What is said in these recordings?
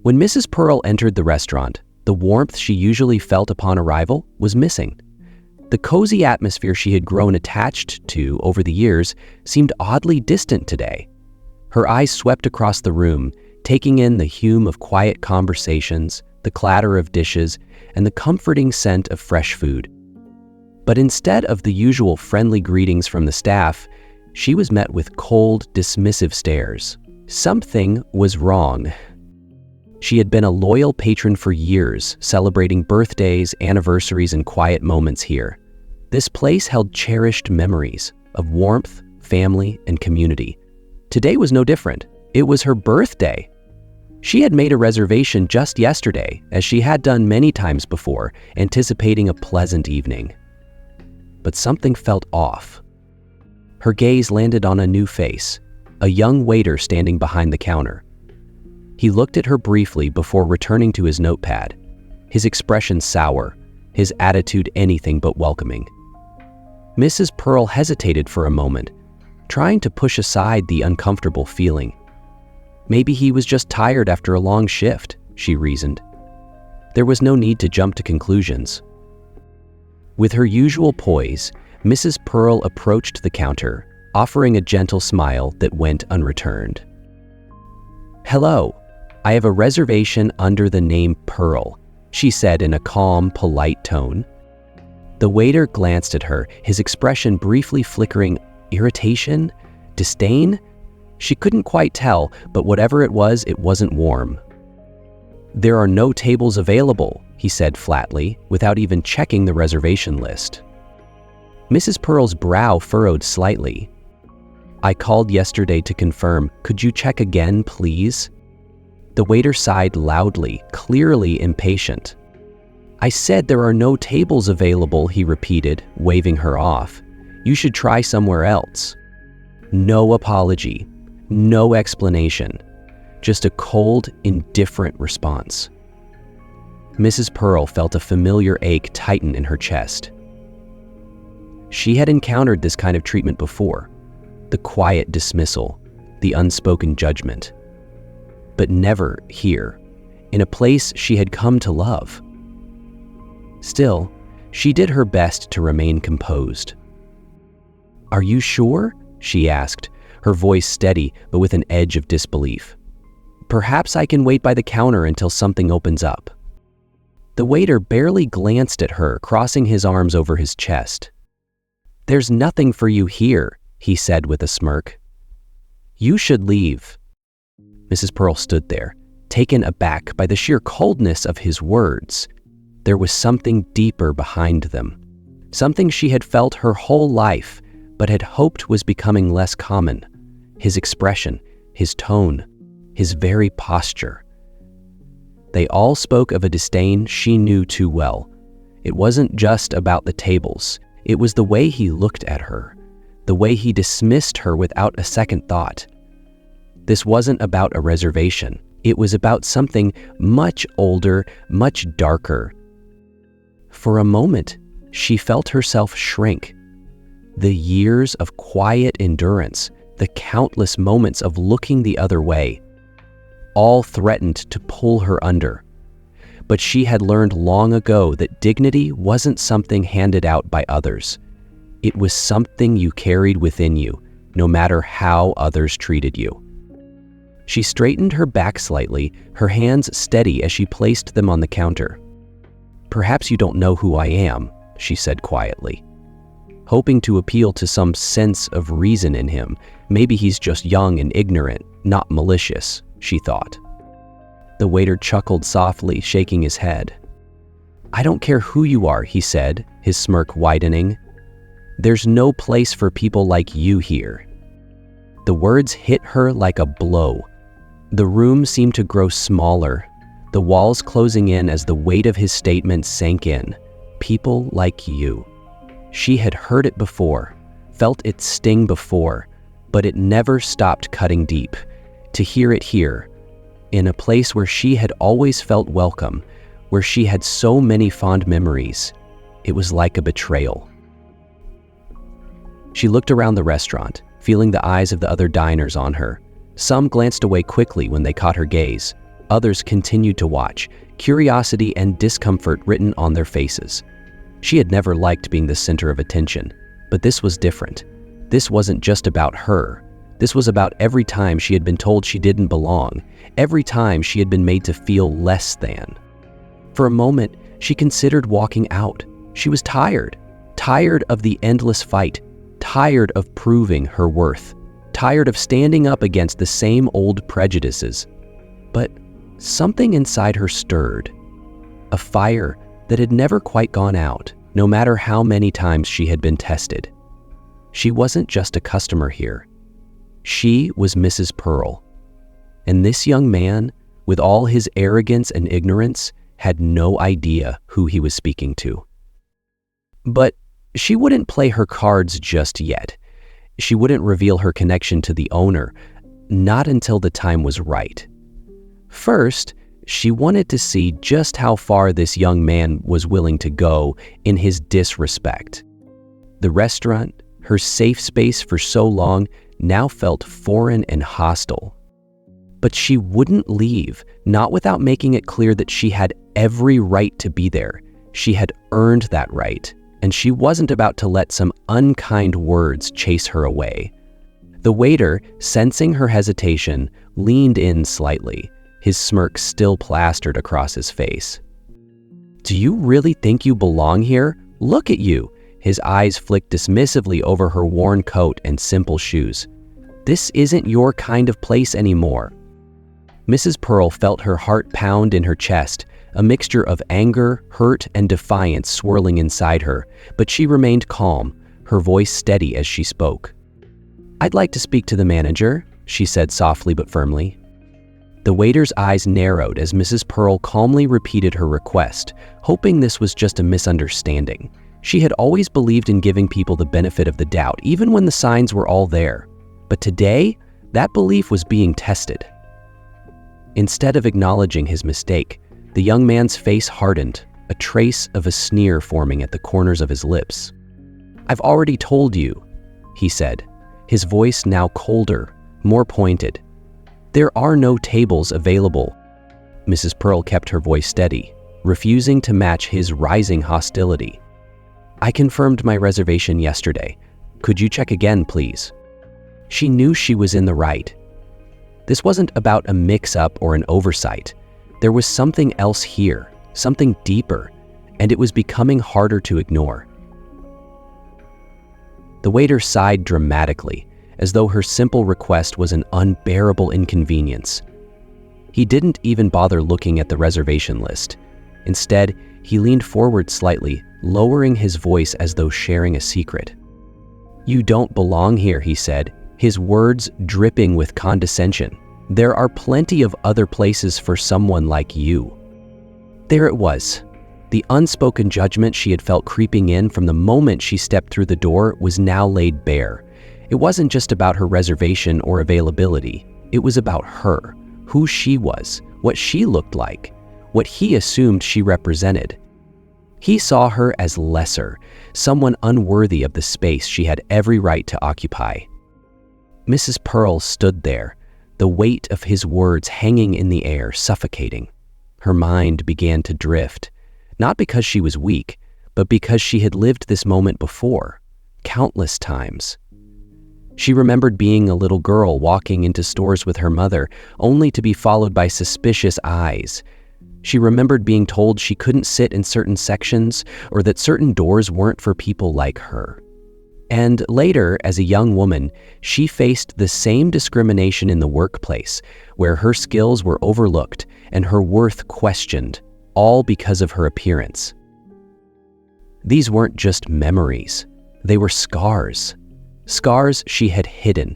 When Mrs. Pearl entered the restaurant, the warmth she usually felt upon arrival was missing. The cozy atmosphere she had grown attached to over the years seemed oddly distant today. Her eyes swept across the room, taking in the hum of quiet conversations, the clatter of dishes, and the comforting scent of fresh food. But instead of the usual friendly greetings from the staff, she was met with cold, dismissive stares. Something was wrong. She had been a loyal patron for years, celebrating birthdays, anniversaries, and quiet moments here. This place held cherished memories of warmth, family, and community. Today was no different. It was her birthday. She had made a reservation just yesterday, as she had done many times before, anticipating a pleasant evening. But something felt off. Her gaze landed on a new face, a young waiter standing behind the counter. He looked at her briefly before returning to his notepad, his expression sour, his attitude anything but welcoming. Mrs. Pearl hesitated for a moment, trying to push aside the uncomfortable feeling. Maybe he was just tired after a long shift, she reasoned. There was no need to jump to conclusions. With her usual poise, Mrs. Pearl approached the counter, offering a gentle smile that went unreturned. "Hello, I have a reservation under the name Pearl," she said in a calm, polite tone. The waiter glanced at her, his expression briefly flickering irritation, disdain. She couldn't quite tell, but whatever it wasn't warm. "There are no tables available," he said flatly, without even checking the reservation list. Mrs. Pearl's brow furrowed slightly. "I called yesterday to confirm. Could you check again, please?" The waiter sighed loudly, clearly impatient. "I said there are no tables available," he repeated, waving her off. "You should try somewhere else." No apology, no explanation, just a cold, indifferent response. Mrs. Pearl felt a familiar ache tighten in her chest. She had encountered this kind of treatment before, the quiet dismissal, the unspoken judgment. But never here, in a place she had come to love. Still, she did her best to remain composed. "Are you sure?" she asked, her voice steady but with an edge of disbelief. "Perhaps I can wait by the counter until something opens up." The waiter barely glanced at her, crossing his arms over his chest. "There's nothing for you here," he said with a smirk. "You should leave." Mrs. Pearl stood there, taken aback by the sheer coldness of his words. There was something deeper behind them, something she had felt her whole life, but had hoped was becoming less common. His expression, his tone, his very posture. They all spoke of a disdain she knew too well. It wasn't just about the tables. It was the way he looked at her, the way he dismissed her without a second thought. This wasn't about a reservation. It was about something much older, much darker. For a moment, she felt herself shrink. The years of quiet endurance, the countless moments of looking the other way, all threatened to pull her under. But she had learned long ago that dignity wasn't something handed out by others. It was something you carried within you, no matter how others treated you. She straightened her back slightly, her hands steady as she placed them on the counter. "Perhaps you don't know who I am," she said quietly. Hoping to appeal to some sense of reason in him. Maybe he's just young and ignorant, not malicious, she thought. The waiter chuckled softly, shaking his head. "I don't care who you are," he said, his smirk widening. "There's no place for people like you here." The words hit her like a blow. The room seemed to grow smaller, the walls closing in as the weight of his statement sank in. People like you. She had heard it before, felt its sting before, but it never stopped cutting deep. To hear it here, in a place where she had always felt welcome, where she had so many fond memories, it was like a betrayal. She looked around the restaurant, feeling the eyes of the other diners on her. Some glanced away quickly when they caught her gaze, Others continued to watch, curiosity and discomfort written on their faces. She had never liked being the center of attention, but this was different. This wasn't just about her. This was about every time she had been told she didn't belong, every time she had been made to feel less than. For a moment, she considered walking out. She was tired of the endless fight, tired of proving her worth, tired of standing up against the same old prejudices. But something inside her stirred, a fire that had never quite gone out, no matter how many times she had been tested. She wasn't just a customer here. She was Mrs. Pearl. And this young man, with all his arrogance and ignorance, had no idea who he was speaking to. But she wouldn't play her cards just yet. She wouldn't reveal her connection to the owner, not until the time was right. First, she wanted to see just how far this young man was willing to go in his disrespect. The restaurant, her safe space for so long, now felt foreign and hostile. But she wouldn't leave, not without making it clear that she had every right to be there. She had earned that right, and she wasn't about to let some unkind words chase her away. The waiter, sensing her hesitation, leaned in slightly, his smirk still plastered across his face. "Do you really think you belong here? Look at you!" His eyes flicked dismissively over her worn coat and simple shoes. "This isn't your kind of place anymore." Mrs. Pearl felt her heart pound in her chest, a mixture of anger, hurt, and defiance swirling inside her, but she remained calm, her voice steady as she spoke. "I'd like to speak to the manager," she said softly but firmly. The waiter's eyes narrowed as Mrs. Pearl calmly repeated her request, hoping this was just a misunderstanding. She had always believed in giving people the benefit of the doubt, even when the signs were all there. But today, that belief was being tested. Instead of acknowledging his mistake, the young man's face hardened, a trace of a sneer forming at the corners of his lips. "I've already told you," he said, his voice now colder, more pointed. "There are no tables available." Mrs. Pearl kept her voice steady, refusing to match his rising hostility. "I confirmed my reservation yesterday. Could you check again, please?" She knew she was in the right. This wasn't about a mix-up or an oversight. There was something else here, something deeper, and it was becoming harder to ignore. The waiter sighed dramatically, as though her simple request was an unbearable inconvenience. He didn't even bother looking at the reservation list. Instead, he leaned forward slightly, lowering his voice as though sharing a secret. "You don't belong here," he said, his words dripping with condescension. "There are plenty of other places for someone like you." There it was. The unspoken judgment she had felt creeping in from the moment she stepped through the door was now laid bare. It wasn't just about her reservation or availability. It was about her, who she was, what she looked like, what he assumed she represented. He saw her as lesser, someone unworthy of the space she had every right to occupy. Mrs. Pearl stood there, the weight of his words hanging in the air, suffocating. Her mind began to drift, not because she was weak, but because she had lived this moment before, countless times. She remembered being a little girl walking into stores with her mother, only to be followed by suspicious eyes. She remembered being told she couldn't sit in certain sections or that certain doors weren't for people like her. And later, as a young woman, she faced the same discrimination in the workplace, where her skills were overlooked and her worth questioned, all because of her appearance. These weren't just memories. They were scars. Scars she had hidden,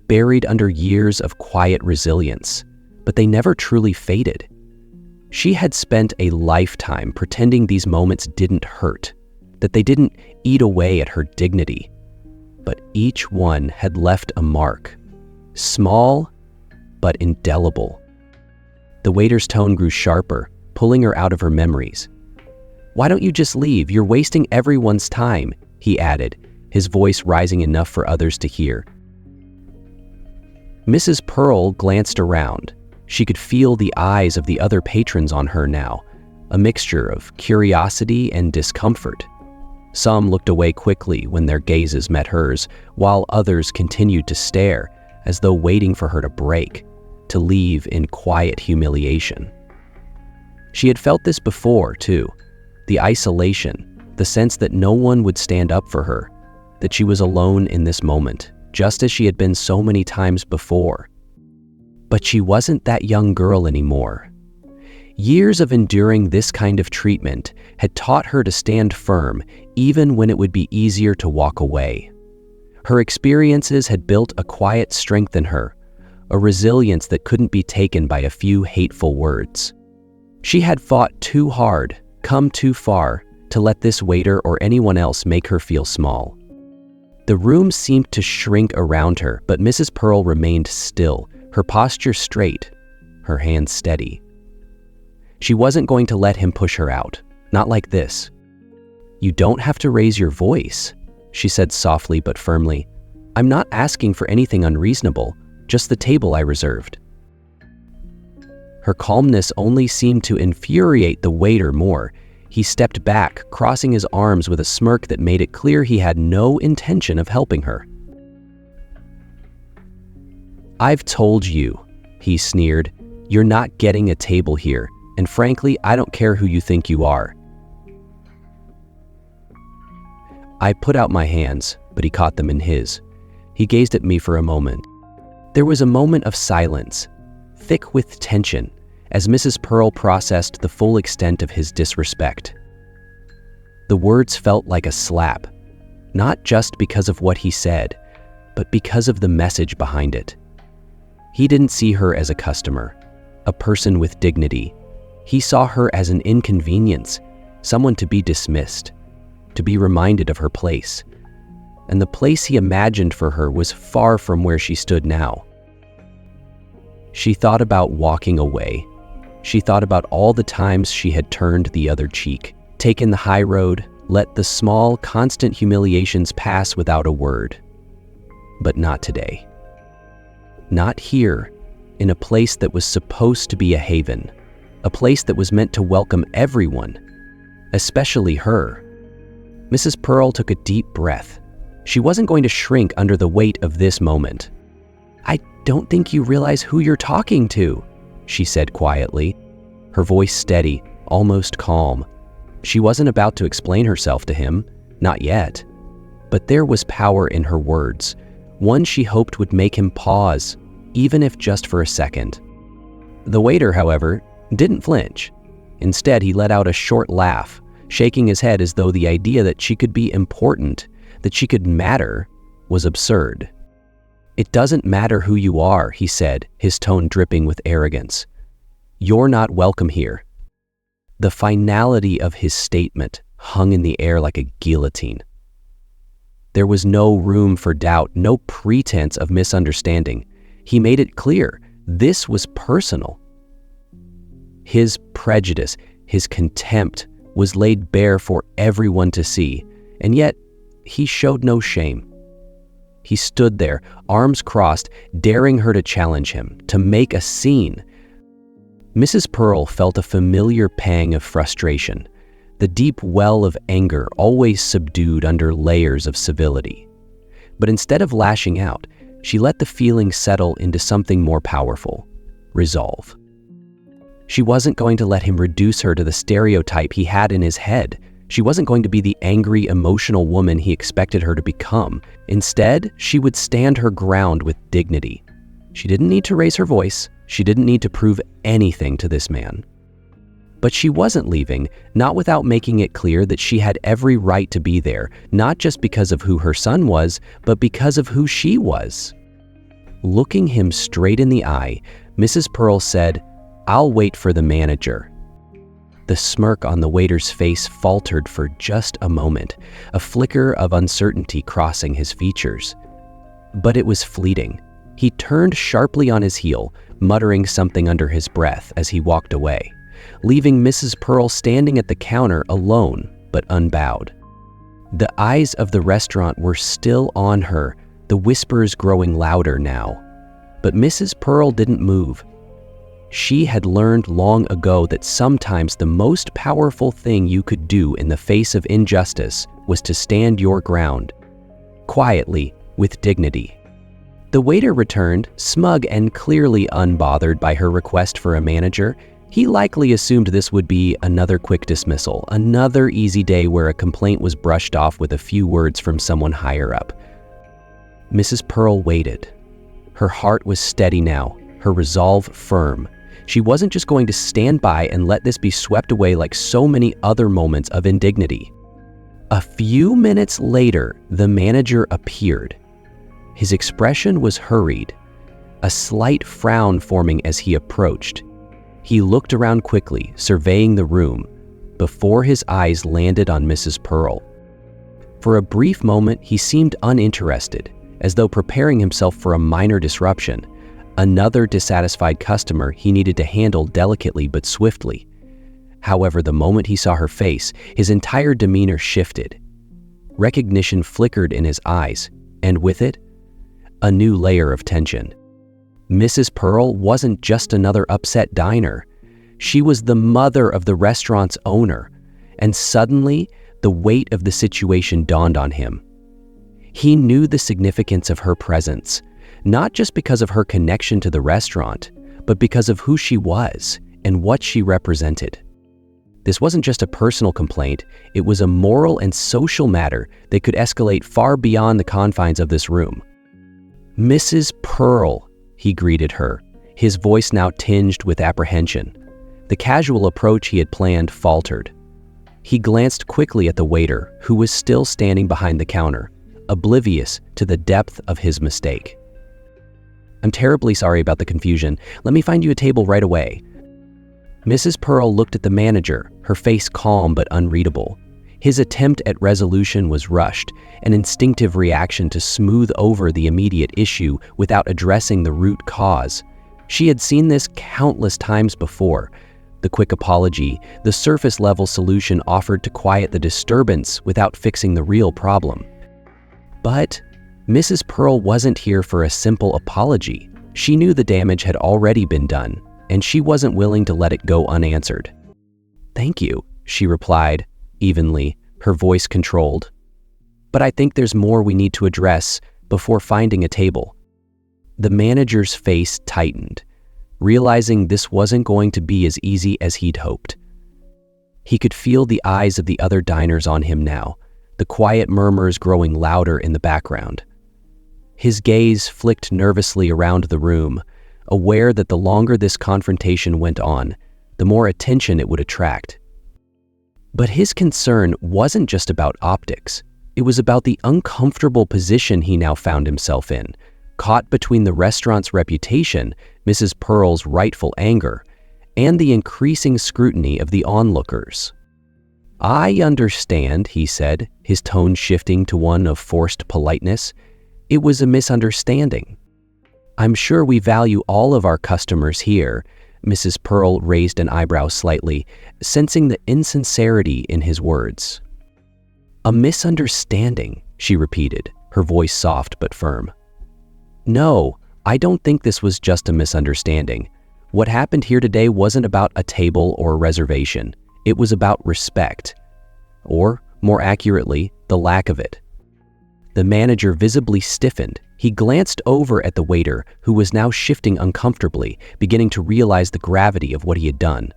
buried under years of quiet resilience, but they never truly faded. She had spent a lifetime pretending these moments didn't hurt, that they didn't eat away at her dignity. But each one had left a mark, small but indelible. The waiter's tone grew sharper, pulling her out of her memories. "Why don't you just leave? You're wasting everyone's time," he added, his voice rising enough for others to hear. Mrs. Pearl glanced around, She could feel the eyes of the other patrons on her now, a mixture of curiosity and discomfort. Some looked away quickly when their gazes met hers, while others continued to stare, as though waiting for her to break, to leave in quiet humiliation. She had felt this before, too. The isolation, the sense that no one would stand up for her, that she was alone in this moment, just as she had been so many times before. But she wasn't that young girl anymore. Years of enduring this kind of treatment had taught her to stand firm, even when it would be easier to walk away. Her experiences had built a quiet strength in her, a resilience that couldn't be taken by a few hateful words. She had fought too hard, come too far, to let this waiter or anyone else make her feel small. The room seemed to shrink around her, but Mrs. Pearl remained still, her posture straight, her hands steady. She wasn't going to let him push her out, not like this. "You don't have to raise your voice," she said softly but firmly. "I'm not asking for anything unreasonable, just the table I reserved." Her calmness only seemed to infuriate the waiter more. He stepped back, crossing his arms with a smirk that made it clear he had no intention of helping her. "I've told you," he sneered, "you're not getting a table here, and frankly, I don't care who you think you are." I put out my hands, but he caught them in his. He gazed at me for a moment. There was a moment of silence, thick with tension, as Mrs. Pearl processed the full extent of his disrespect. The words felt like a slap, not just because of what he said, but because of the message behind it. He didn't see her as a customer, a person with dignity. He saw her as an inconvenience, someone to be dismissed, to be reminded of her place. And the place he imagined for her was far from where she stood now. She thought about walking away. She thought about all the times she had turned the other cheek, taken the high road, let the small, constant humiliations pass without a word. But not today. Not here, in a place that was supposed to be a haven, a place that was meant to welcome everyone, especially her. Mrs. Pearl took a deep breath. She wasn't going to shrink under the weight of this moment. "I don't think you realize who you're talking to," she said quietly, her voice steady, almost calm. She wasn't about to explain herself to him, not yet. But there was power in her words, one she hoped would make him pause, even if just for a second. The waiter, however, didn't flinch. Instead, he let out a short laugh, shaking his head as though the idea that she could be important, that she could matter, was absurd. "It doesn't matter who you are," he said, his tone dripping with arrogance. "You're not welcome here." The finality of his statement hung in the air like a guillotine. There was no room for doubt, no pretense of misunderstanding. He made it clear, this was personal. His prejudice, his contempt, was laid bare for everyone to see, and yet he showed no shame. He stood there, arms crossed, daring her to challenge him, to make a scene. Mrs. Pearl felt a familiar pang of frustration, the deep well of anger always subdued under layers of civility. But instead of lashing out, she let the feeling settle into something more powerful: resolve. She wasn't going to let him reduce her to the stereotype he had in his head. She wasn't going to be the angry, emotional woman he expected her to become. Instead, she would stand her ground with dignity. She didn't need to raise her voice. She didn't need to prove anything to this man. But she wasn't leaving, not without making it clear that she had every right to be there, not just because of who her son was, but because of who she was. Looking him straight in the eye, Mrs. Pearl said, "I'll wait for the manager." The smirk on the waiter's face faltered for just a moment, a flicker of uncertainty crossing his features. But it was fleeting. He turned sharply on his heel, muttering something under his breath as he walked away, leaving Mrs. Pearl standing at the counter alone but unbowed. The eyes of the restaurant were still on her, the whispers growing louder now. But Mrs. Pearl didn't move. She had learned long ago that sometimes the most powerful thing you could do in the face of injustice was to stand your ground, quietly, with dignity. The waiter returned, smug and clearly unbothered by her request for a manager. He likely assumed this would be another quick dismissal, another easy day where a complaint was brushed off with a few words from someone higher up. Mrs. Pearl waited. Her heart was steady now, her resolve firm. She wasn't just going to stand by and let this be swept away like so many other moments of indignity. A few minutes later, the manager appeared. His expression was hurried, a slight frown forming as he approached. He looked around quickly, surveying the room, before his eyes landed on Mrs. Pearl. For a brief moment, he seemed uninterested, as though preparing himself for a minor disruption, another dissatisfied customer he needed to handle delicately but swiftly. However, the moment he saw her face, his entire demeanor shifted. Recognition flickered in his eyes, and with it, a new layer of tension. Mrs. Pearl wasn't just another upset diner. She was the mother of the restaurant's owner, and suddenly, the weight of the situation dawned on him. He knew the significance of her presence, not just because of her connection to the restaurant, but because of who she was and what she represented. This wasn't just a personal complaint, it was a moral and social matter that could escalate far beyond the confines of this room. "Mrs. Pearl," he greeted her, his voice now tinged with apprehension. The casual approach he had planned faltered. He glanced quickly at the waiter, who was still standing behind the counter, oblivious to the depth of his mistake. "I'm terribly sorry about the confusion. Let me find you a table right away." Mrs. Pearl looked at the manager, her face calm but unreadable. His attempt at resolution was rushed, an instinctive reaction to smooth over the immediate issue without addressing the root cause. She had seen this countless times before. The quick apology, the surface-level solution offered to quiet the disturbance without fixing the real problem. But Mrs. Pearl wasn't here for a simple apology. She knew the damage had already been done, and she wasn't willing to let it go unanswered. "Thank you," she replied, evenly, her voice controlled. "But I think there's more we need to address before finding a table." The manager's face tightened, realizing this wasn't going to be as easy as he'd hoped. He could feel the eyes of the other diners on him now, the quiet murmurs growing louder in the background. His gaze flicked nervously around the room, aware that the longer this confrontation went on, the more attention it would attract. But his concern wasn't just about optics. It was about the uncomfortable position he now found himself in, caught between the restaurant's reputation, Mrs. Pearl's rightful anger, and the increasing scrutiny of the onlookers. "I understand," he said, his tone shifting to one of forced politeness. "It was a misunderstanding. I'm sure we value all of our customers here." Mrs. Pearl raised an eyebrow slightly, sensing the insincerity in his words. "A misunderstanding," she repeated, her voice soft but firm. "No, I don't think this was just a misunderstanding. What happened here today wasn't about a table or a reservation. It was about respect. Or, more accurately, the lack of it." The manager visibly stiffened. He glanced over at the waiter, who was now shifting uncomfortably, beginning to realize the gravity of what he had done.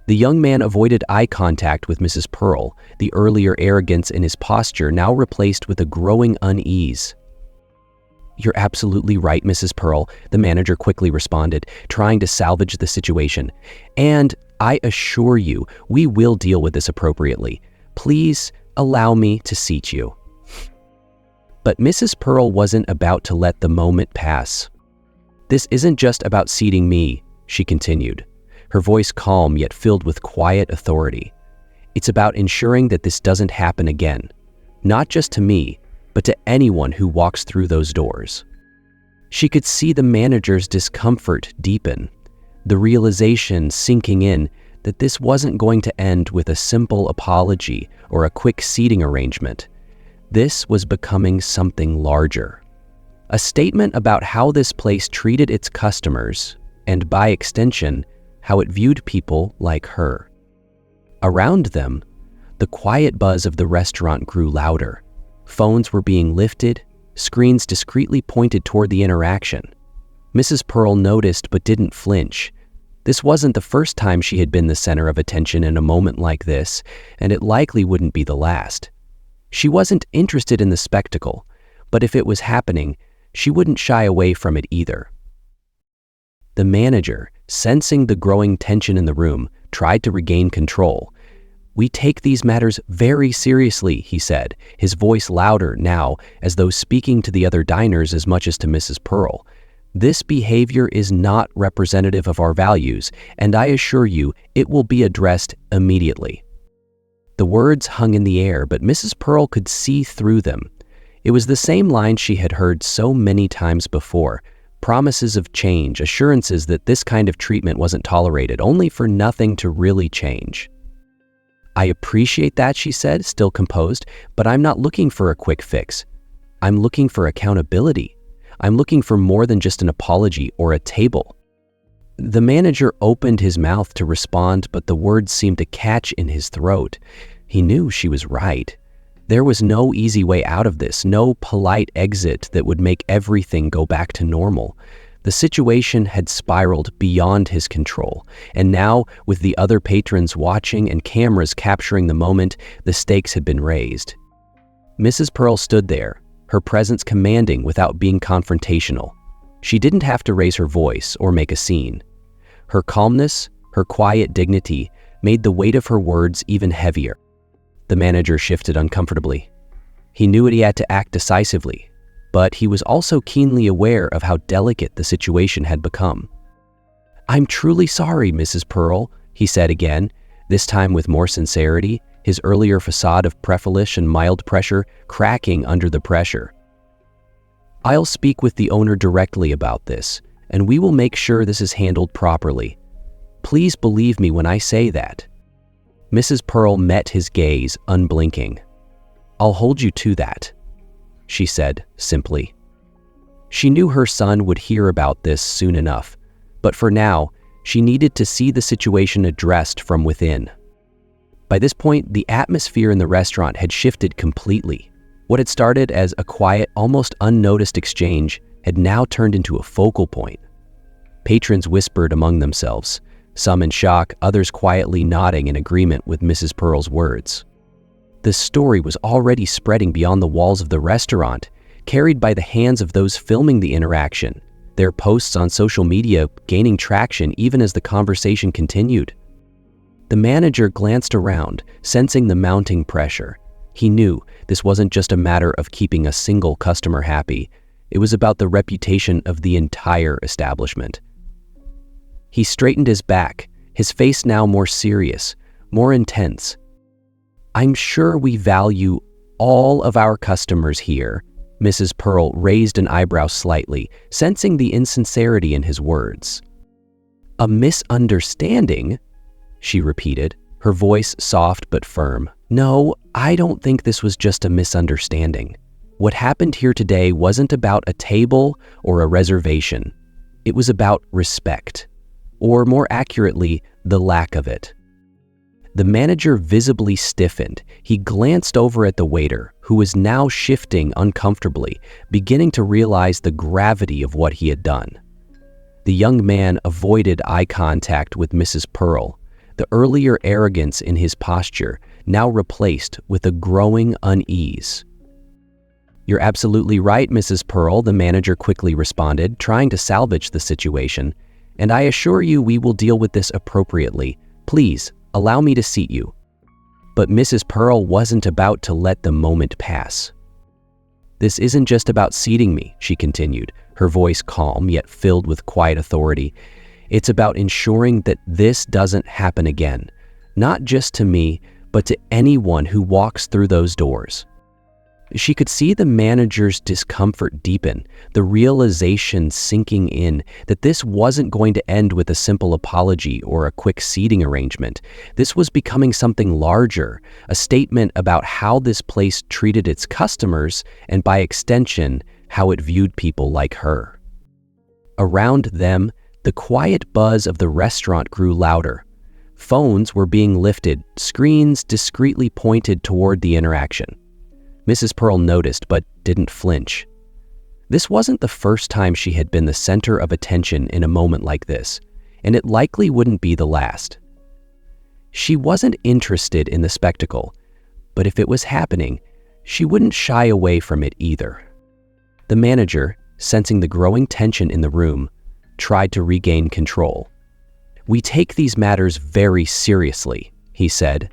The young man avoided eye contact with Mrs. Pearl, the earlier arrogance in his posture now replaced with a growing unease. "You're absolutely right, Mrs. Pearl," the manager quickly responded, trying to salvage the situation. "And I assure you, we will deal with this appropriately. Please allow me to seat you." But Mrs. Pearl wasn't about to let the moment pass. "This isn't just about seating me," she continued, her voice calm yet filled with quiet authority. "It's about ensuring that this doesn't happen again, not just to me, but to anyone who walks through those doors." She could see the manager's discomfort deepen, the realization sinking in that this wasn't going to end with a simple apology or a quick seating arrangement. This was becoming something larger. A statement about how this place treated its customers, and by extension, how it viewed people like her. Around them, the quiet buzz of the restaurant grew louder. Phones were being lifted, screens discreetly pointed toward the interaction. Mrs. Pearl noticed but didn't flinch. This wasn't the first time she had been the center of attention in a moment like this, and it likely wouldn't be the last. She wasn't interested in the spectacle, but if it was happening, she wouldn't shy away from it either. The manager, sensing the growing tension in the room, tried to regain control. "We take these matters very seriously," he said, his voice louder now, as though speaking to the other diners as much as to Mrs. Pearl. "This behavior is not representative of our values, and I assure you it will be addressed immediately." The words hung in the air, but Mrs. Pearl could see through them. It was the same line she had heard so many times before. Promises of change, assurances that this kind of treatment wasn't tolerated, only for nothing to really change. "I appreciate that," she said, still composed, "but I'm not looking for a quick fix. I'm looking for accountability. I'm looking for more than just an apology or a table." The manager opened his mouth to respond, but the words seemed to catch in his throat. He knew she was right. There was no easy way out of this, no polite exit that would make everything go back to normal. The situation had spiraled beyond his control, and now, with the other patrons watching and cameras capturing the moment, the stakes had been raised. Mrs. Pearl stood there, her presence commanding without being confrontational. She didn't have to raise her voice or make a scene. Her calmness, her quiet dignity, made the weight of her words even heavier. The manager shifted uncomfortably. He knew he had to act decisively, but he was also keenly aware of how delicate the situation had become. "I'm truly sorry, Mrs. Pearl," he said again, this time with more sincerity, his earlier facade of prefalish and mild pressure cracking under the pressure. "I'll speak with the owner directly about this, and we will make sure this is handled properly. Please believe me when I say that." Mrs. Pearl met his gaze, unblinking. "I'll hold you to that," she said simply. She knew her son would hear about this soon enough, but for now, she needed to see the situation addressed from within. By this point, the atmosphere in the restaurant had shifted completely. What had started as a quiet, almost unnoticed exchange had now turned into a focal point. Patrons whispered among themselves, some in shock, others quietly nodding in agreement with Mrs. Pearl's words. The story was already spreading beyond the walls of the restaurant, carried by the hands of those filming the interaction, their posts on social media gaining traction even as the conversation continued. The manager glanced around, sensing the mounting pressure. He knew this wasn't just a matter of keeping a single customer happy. It was about the reputation of the entire establishment. He straightened his back, his face now more serious, more intense. "I'm sure we value all of our customers here." Mrs. Pearl raised an eyebrow slightly, sensing the insincerity in his words. "A misunderstanding?" she repeated, her voice soft but firm. "No, I don't think this was just a misunderstanding. What happened here today wasn't about a table or a reservation. It was about respect. Or more accurately, the lack of it." The manager visibly stiffened. He glanced over at the waiter, who was now shifting uncomfortably, beginning to realize the gravity of what he had done. The young man avoided eye contact with Mrs. Pearl, the earlier arrogance in his posture now replaced with a growing unease. "You're absolutely right, Mrs. Pearl," the manager quickly responded, trying to salvage the situation. "And I assure you we will deal with this appropriately. Please, allow me to seat you." But Mrs. Pearl wasn't about to let the moment pass. "This isn't just about seating me," she continued, her voice calm yet filled with quiet authority. "It's about ensuring that this doesn't happen again, not just to me, but to anyone who walks through those doors." She could see the manager's discomfort deepen, the realization sinking in that this wasn't going to end with a simple apology or a quick seating arrangement. This was becoming something larger, a statement about how this place treated its customers and, by extension, how it viewed people like her. Around them, The quiet buzz of the restaurant grew louder. Phones were being lifted, screens discreetly pointed toward the interaction. Mrs. Pearl noticed but didn't flinch. This wasn't the first time she had been the center of attention in a moment like this, and it likely wouldn't be the last. She wasn't interested in the spectacle, but if it was happening, she wouldn't shy away from it either. The manager, sensing the growing tension in the room, tried to regain control. "We take these matters very seriously," he said,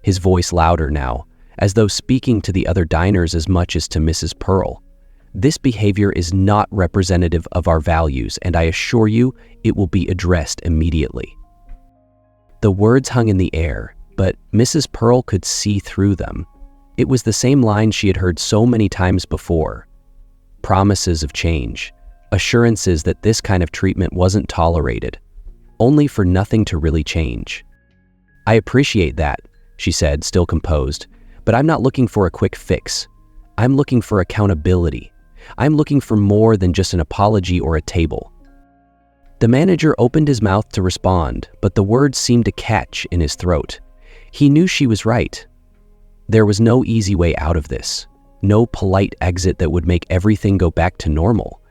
his voice louder now, as though speaking to the other diners as much as to Mrs. Pearl. "This behavior is not representative of our values, and I assure you it will be addressed immediately." The words hung in the air, but Mrs. Pearl could see through them. It was the same line she had heard so many times before. Promises of change, assurances that this kind of treatment wasn't tolerated, only for nothing to really change. "I appreciate that," she said, still composed, "but I'm not looking for a quick fix. I'm looking for accountability. I'm looking for more than just an apology or a table." The manager opened his mouth to respond, but the words seemed to catch in his throat. He knew she was right. There was no easy way out of this, no polite exit that would make everything go back to normal.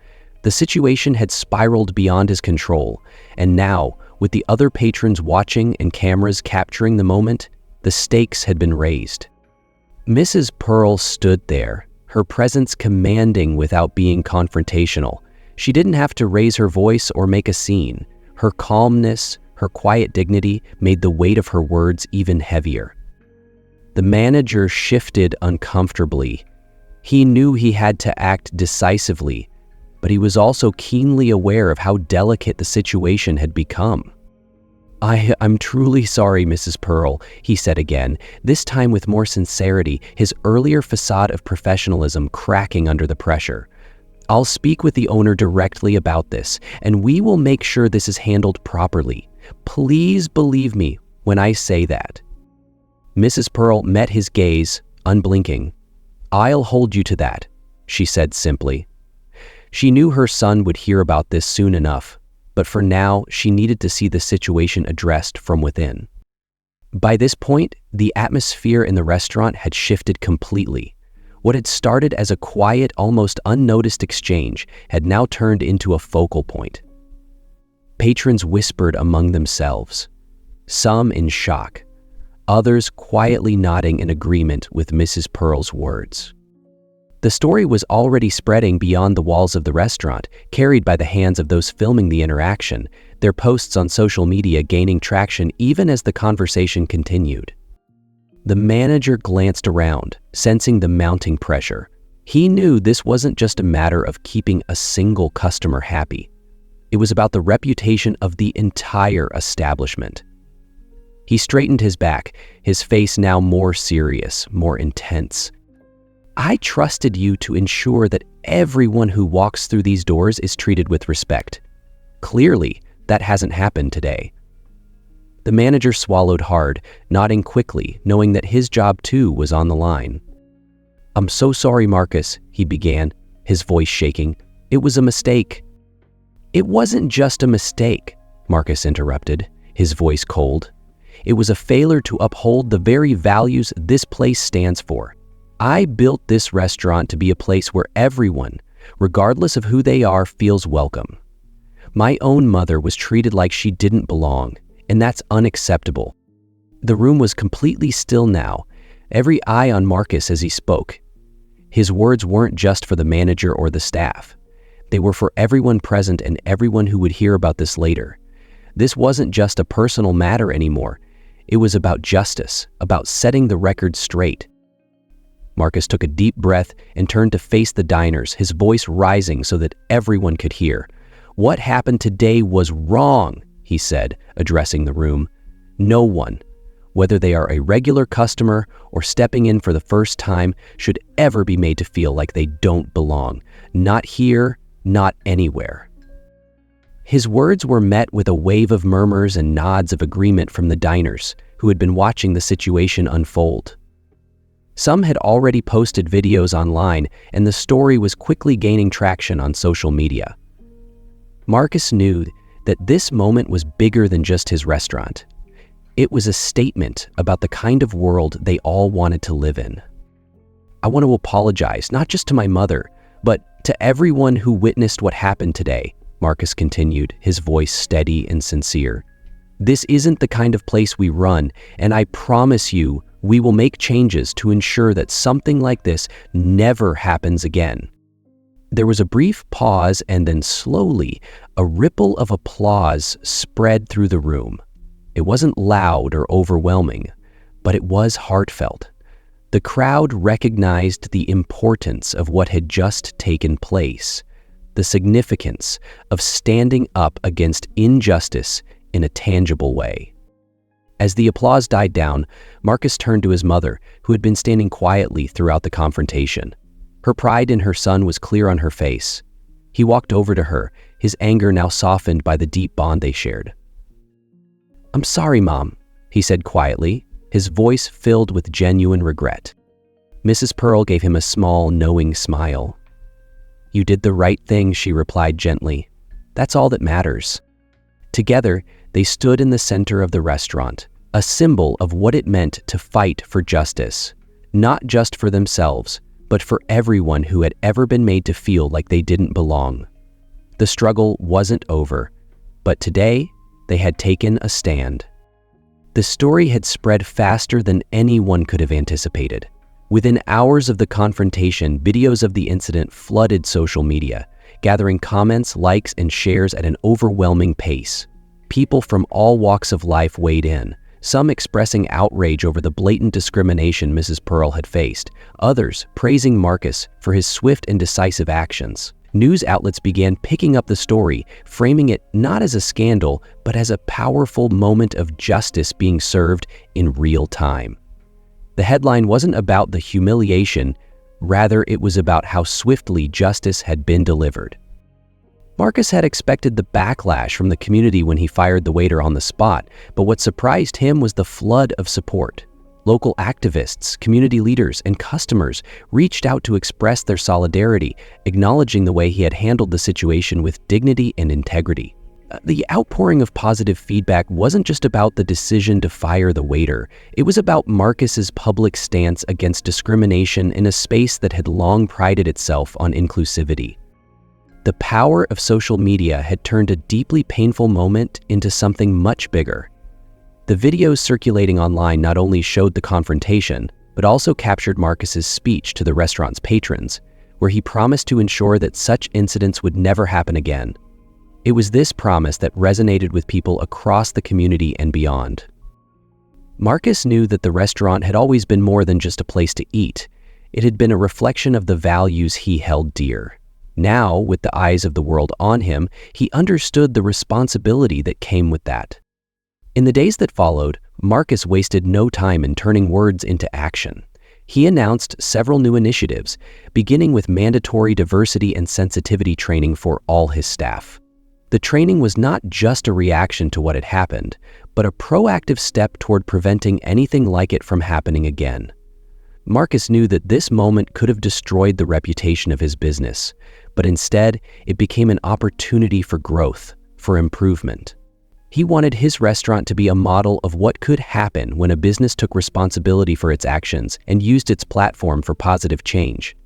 The situation had spiraled beyond his control, and now, with the other patrons watching and cameras capturing the moment, the stakes had been raised. Mrs. Pearl stood there, her presence commanding without being confrontational. She didn't have to raise her voice or make a scene. Her calmness, her quiet dignity made the weight of her words even heavier. The manager shifted uncomfortably. He knew he had to act decisively, but he was also keenly aware of how delicate the situation had become. I'm truly sorry, Mrs. Pearl," he said again, this time with more sincerity, his earlier facade of professionalism cracking under the pressure. "I'll speak with the owner directly about this, and we will make sure this is handled properly. Please believe me when I say that." Mrs. Pearl met his gaze, unblinking. "I'll hold you to that," she said simply. She knew her son would hear about this soon enough, but for now, she needed to see the situation addressed from within. By this point, the atmosphere in the restaurant had shifted completely. What had started as a quiet, almost unnoticed exchange had now turned into a focal point. Patrons whispered among themselves, some in shock, others quietly nodding in agreement with Mrs. Pearl's words. The story was already spreading beyond the walls of the restaurant, carried by the hands of those filming the interaction, their posts on social media gaining traction even as the conversation continued. The manager glanced around, sensing the mounting pressure. He knew this wasn't just a matter of keeping a single customer happy. It was about the reputation of the entire establishment. He straightened his back, his face now more serious, more intense. "I trusted you to ensure that everyone who walks through these doors is treated with respect. Clearly, that hasn't happened today." The manager swallowed hard, nodding quickly, knowing that his job too was on the line. "I'm so sorry, Marcus," he began, his voice shaking. "It was a mistake." "It wasn't just a mistake," Marcus interrupted, his voice cold. "It was a failure to uphold the very values this place stands for. I built this restaurant to be a place where everyone, regardless of who they are, feels welcome. My own mother was treated like she didn't belong, and that's unacceptable." The room was completely still now, every eye on Marcus as he spoke. His words weren't just for the manager or the staff. They were for everyone present and everyone who would hear about this later. This wasn't just a personal matter anymore. It was about justice, about setting the record straight. Marcus took a deep breath and turned to face the diners, his voice rising so that everyone could hear. "What happened today was wrong," he said, addressing the room. "No one, whether they are a regular customer or stepping in for the first time, should ever be made to feel like they don't belong. Not here, not anywhere." His words were met with a wave of murmurs and nods of agreement from the diners, who had been watching the situation unfold. Some had already posted videos online, and the story was quickly gaining traction on social media. Marcus knew that this moment was bigger than just his restaurant. It was a statement about the kind of world they all wanted to live in. "I want to apologize, not just to my mother, but to everyone who witnessed what happened today," Marcus continued, his voice steady and sincere. "This isn't the kind of place we run, and I promise you we will make changes to ensure that something like this never happens again." There was a brief pause, and then slowly, a ripple of applause spread through the room. It wasn't loud or overwhelming, but it was heartfelt. The crowd recognized the importance of what had just taken place, the significance of standing up against injustice in a tangible way. As the applause died down, Marcus turned to his mother, who had been standing quietly throughout the confrontation. Her pride in her son was clear on her face. He walked over to her, his anger now softened by the deep bond they shared. "I'm sorry, Mom," he said quietly, his voice filled with genuine regret. Mrs. Pearl gave him a small, knowing smile. "You did the right thing," she replied gently. "That's all that matters." Together, they stood in the center of the restaurant, a symbol of what it meant to fight for justice, not just for themselves, but for everyone who had ever been made to feel like they didn't belong. The struggle wasn't over, but today, they had taken a stand. The story had spread faster than anyone could have anticipated. Within hours of the confrontation, videos of the incident flooded social media, gathering comments, likes, and shares at an overwhelming pace. People from all walks of life weighed in, some expressing outrage over the blatant discrimination Mrs. Pearl had faced, others praising Marcus for his swift and decisive actions. News outlets began picking up the story, framing it not as a scandal, but as a powerful moment of justice being served in real time. The headline wasn't about the humiliation, rather it was about how swiftly justice had been delivered. Marcus had expected the backlash from the community when he fired the waiter on the spot, but what surprised him was the flood of support. Local activists, community leaders, and customers reached out to express their solidarity, acknowledging the way he had handled the situation with dignity and integrity. The outpouring of positive feedback wasn't just about the decision to fire the waiter. It was about Marcus's public stance against discrimination in a space that had long prided itself on inclusivity. The power of social media had turned a deeply painful moment into something much bigger. The videos circulating online not only showed the confrontation, but also captured Marcus's speech to the restaurant's patrons, where he promised to ensure that such incidents would never happen again. It was this promise that resonated with people across the community and beyond. Marcus knew that the restaurant had always been more than just a place to eat. It had been a reflection of the values he held dear. Now, with the eyes of the world on him, he understood the responsibility that came with that. In the days that followed, Marcus wasted no time in turning words into action. He announced several new initiatives, beginning with mandatory diversity and sensitivity training for all his staff. The training was not just a reaction to what had happened, but a proactive step toward preventing anything like it from happening again. Marcus knew that this moment could have destroyed the reputation of his business, but instead, it became an opportunity for growth, for improvement. He wanted his restaurant to be a model of what could happen when a business took responsibility for its actions and used its platform for positive change.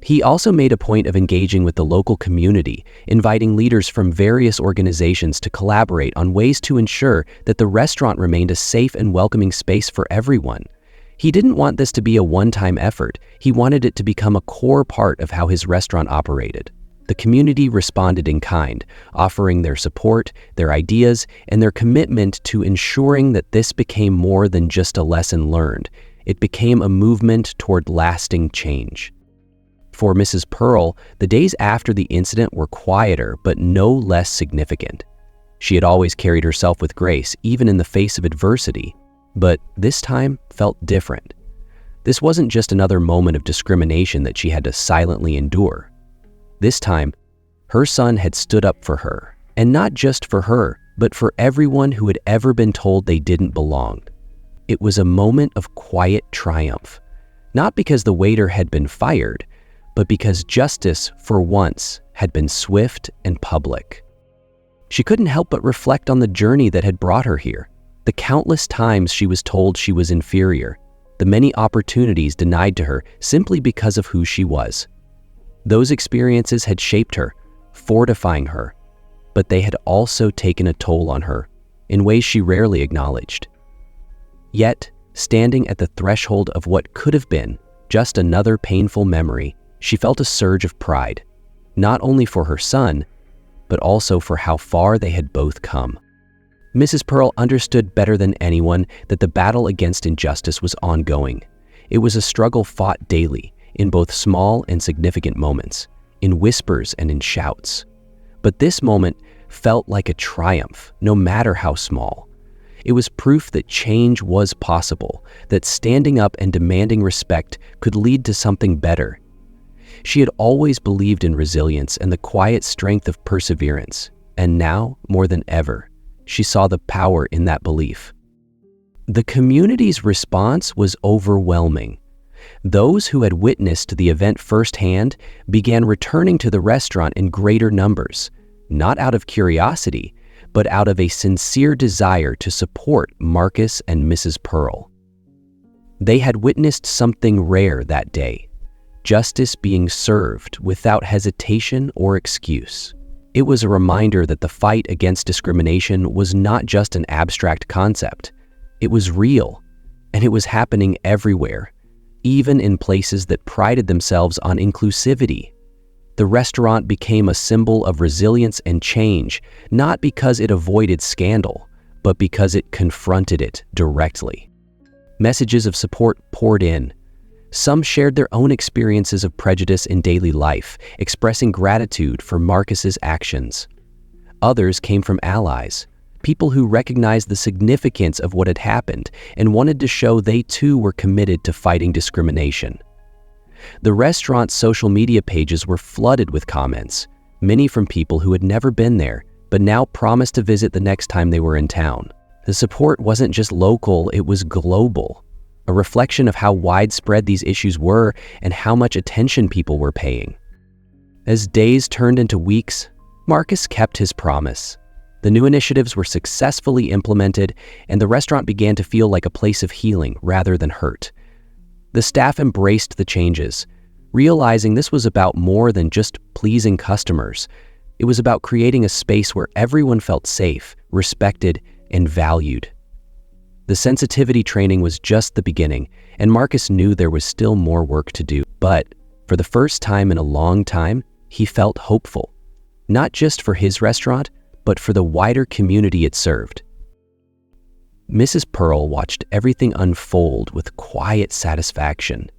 He also made a point of engaging with the local community, inviting leaders from various organizations to collaborate on ways to ensure that the restaurant remained a safe and welcoming space for everyone. He didn't want this to be a one-time effort. He wanted it to become a core part of how his restaurant operated. The community responded in kind, offering their support, their ideas, and their commitment to ensuring that this became more than just a lesson learned. It became a movement toward lasting change. For Mrs. Pearl, the days after the incident were quieter but no less significant. She had always carried herself with grace, even in the face of adversity, but this time felt different. This wasn't just another moment of discrimination that she had to silently endure. This time, her son had stood up for her, and not just for her, but for everyone who had ever been told they didn't belong. It was a moment of quiet triumph, not because the waiter had been fired, but because justice, for once, had been swift and public. She couldn't help but reflect on the journey that had brought her here, the countless times she was told she was inferior, the many opportunities denied to her simply because of who she was. Those experiences had shaped her, fortifying her, but they had also taken a toll on her in ways she rarely acknowledged. Yet, standing at the threshold of what could have been just another painful memory, she felt a surge of pride, not only for her son, but also for how far they had both come. Mrs. Pearl understood better than anyone that the battle against injustice was ongoing. It was a struggle fought daily, in both small and significant moments, in whispers and in shouts. But this moment felt like a triumph, no matter how small. It was proof that change was possible, that standing up and demanding respect could lead to something better. She had always believed in resilience and the quiet strength of perseverance, and now, more than ever, she saw the power in that belief. The community's response was overwhelming. Those who had witnessed the event firsthand began returning to the restaurant in greater numbers, not out of curiosity, but out of a sincere desire to support Marcus and Mrs. Pearl. They had witnessed something rare that day, justice being served without hesitation or excuse. It was a reminder that the fight against discrimination was not just an abstract concept. It was real, and it was happening everywhere, even in places that prided themselves on inclusivity. The restaurant became a symbol of resilience and change, not because it avoided scandal, but because it confronted it directly. Messages of support poured in. Some shared their own experiences of prejudice in daily life, expressing gratitude for Marcus's actions. Others came from allies, people who recognized the significance of what had happened and wanted to show they too were committed to fighting discrimination. The restaurant's social media pages were flooded with comments, many from people who had never been there, but now promised to visit the next time they were in town. The support wasn't just local, it was global, a reflection of how widespread these issues were and how much attention people were paying. As days turned into weeks, Marcus kept his promise. The new initiatives were successfully implemented, and the restaurant began to feel like a place of healing rather than hurt. The staff embraced the changes, realizing this was about more than just pleasing customers. It was about creating a space where everyone felt safe, respected, and valued. The sensitivity training was just the beginning, and Marcus knew there was still more work to do. But for the first time in a long time, he felt hopeful, not just for his restaurant, but for the wider community it served. Mrs. Pearl watched everything unfold with quiet satisfaction.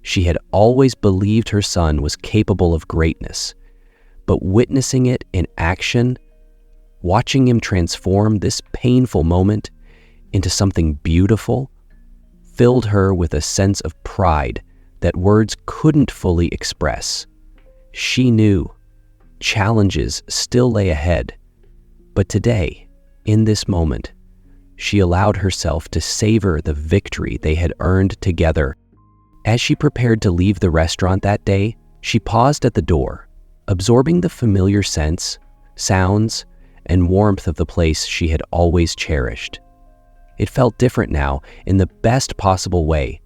She had always believed her son was capable of greatness, but witnessing it in action, watching him transform this painful moment into something beautiful, filled her with a sense of pride that words couldn't fully express. She knew challenges still lay ahead, but today, in this moment, she allowed herself to savor the victory they had earned together. As she prepared to leave the restaurant that day, she paused at the door, absorbing the familiar scents, sounds, and warmth of the place she had always cherished. It felt different now in the best possible way.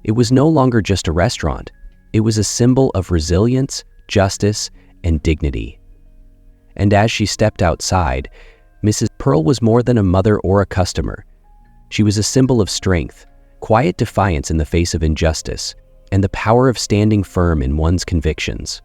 It was no longer just a restaurant. It was a symbol of resilience, justice, and dignity. And as she stepped outside, Mrs. Pearl was more than a mother or a customer. She was a symbol of strength, quiet defiance in the face of injustice, and the power of standing firm in one's convictions.